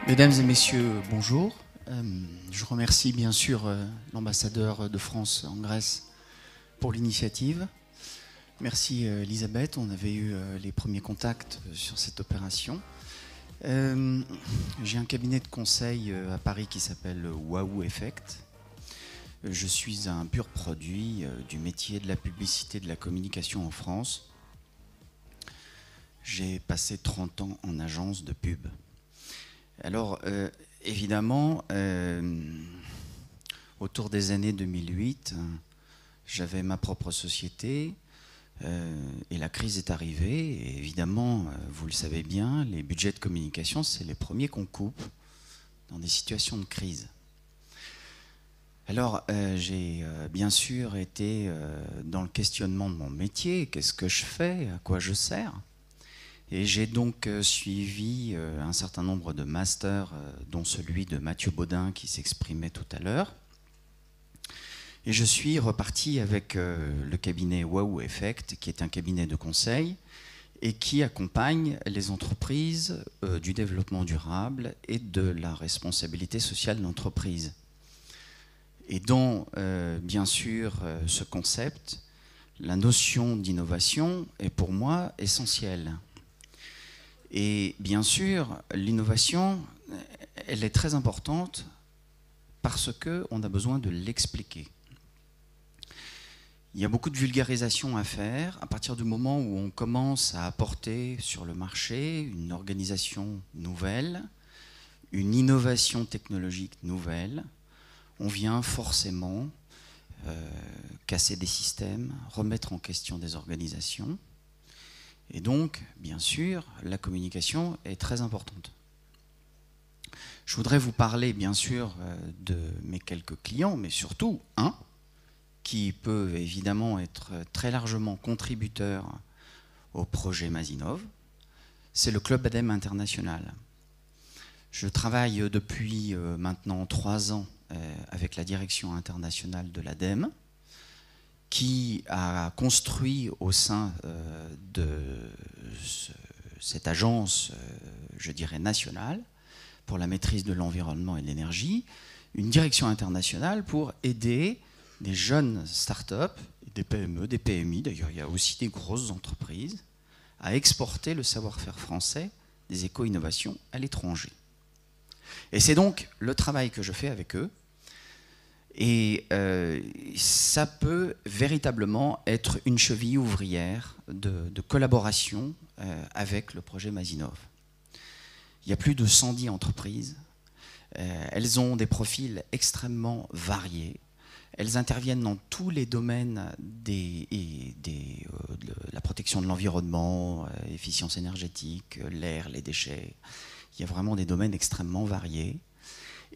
Mesdames et messieurs, bonjour. Je remercie bien sûr l'ambassadeur de France en Grèce pour l'initiative. Merci Elisabeth, on avait eu les premiers contacts sur cette opération. J'ai un cabinet de conseil à Paris qui s'appelle Waouh Effect. Je suis un pur produit du métier de la publicité et de la communication en France. J'ai passé 30 ans en agence de pub. Alors, évidemment, autour des années 2008, j'avais ma propre société et la crise est arrivée. Et évidemment, vous le savez bien, les budgets de communication, c'est les premiers qu'on coupe dans des situations de crise. Alors, j'ai bien sûr été dans le questionnement de mon métier. Qu'est-ce que je fais? À quoi je sers? Et j'ai donc suivi un certain nombre de masters, dont celui de Mathieu Baudin qui s'exprimait tout à l'heure. Et je suis reparti avec le cabinet Waouh Effect, qui est un cabinet de conseil et qui accompagne les entreprises du développement durable et de la responsabilité sociale d'entreprise. Et dans, bien sûr, ce concept, la notion d'innovation est pour moi essentielle. Et bien sûr, l'innovation, elle est très importante parce qu'on a besoin de l'expliquer. Il y a beaucoup de vulgarisation à faire à partir du moment où on commence à apporter sur le marché une organisation nouvelle, une innovation technologique nouvelle. On vient forcément casser des systèmes, remettre en question des organisations. Et donc, bien sûr, la communication est très importante. Je voudrais vous parler, bien sûr, de mes quelques clients, mais surtout un qui peut évidemment être très largement contributeur au projet Masinov, c'est le Club ADEME International. Je travaille depuis maintenant 3 ans avec la direction internationale de l'ADEME, qui a construit au sein de cette agence, je dirais nationale, pour la maîtrise de l'environnement et de l'énergie, une direction internationale pour aider des jeunes start-up, des PME, des PMI, d'ailleurs il y a aussi des grosses entreprises, à exporter le savoir-faire français des éco-innovations à l'étranger. Et c'est donc le travail que je fais avec eux. Et ça peut véritablement être une cheville ouvrière de collaboration avec le projet Masinov. Il y a plus de 110 entreprises. Elles ont des profils extrêmement variés. Elles interviennent dans tous les domaines de la protection de l'environnement, efficience énergétique, l'air, les déchets. Il y a vraiment des domaines extrêmement variés.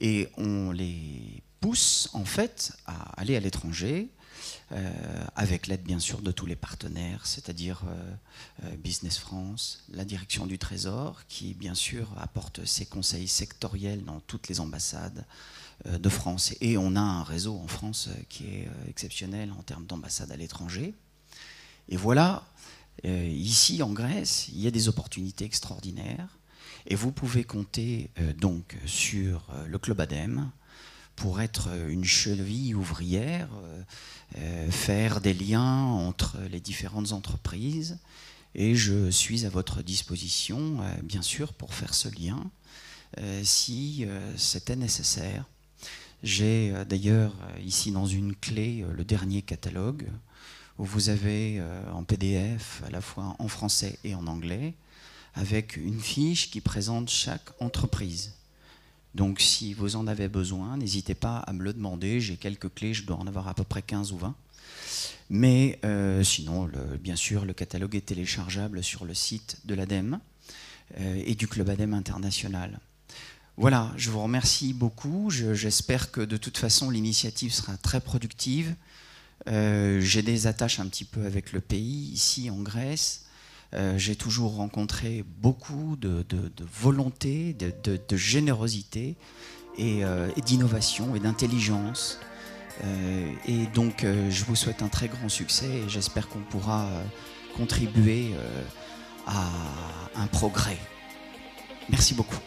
Et on les pousse en fait à aller à l'étranger avec l'aide bien sûr de tous les partenaires, c'est-à-dire Business France, la direction du Trésor qui bien sûr apporte ses conseils sectoriels dans toutes les ambassades de France. Et on a un réseau en France qui est exceptionnel en termes d'ambassades à l'étranger. Et voilà, ici en Grèce, il y a des opportunités extraordinaires et vous pouvez compter donc sur le Club ADEME pour être une cheville ouvrière, faire des liens entre les différentes entreprises. Et je suis à votre disposition, bien sûr, pour faire ce lien, si c'était nécessaire. J'ai d'ailleurs ici dans une clé le dernier catalogue, où vous avez en PDF, à la fois en français et en anglais, avec une fiche qui présente chaque entreprise. Donc si vous en avez besoin, n'hésitez pas à me le demander. J'ai quelques clés, je dois en avoir à peu près 15 ou 20. Mais sinon, bien sûr, le catalogue est téléchargeable sur le site de l'ADEME et du Club ADEME International. Voilà, je vous remercie beaucoup. J'espère que de toute façon, l'initiative sera très productive. J'ai des attaches un petit peu avec le pays, ici en Grèce. J'ai toujours rencontré beaucoup de volonté, de générosité et d'innovation et d'intelligence. Et donc je vous souhaite un très grand succès et j'espère qu'on pourra contribuer à un progrès. Merci beaucoup.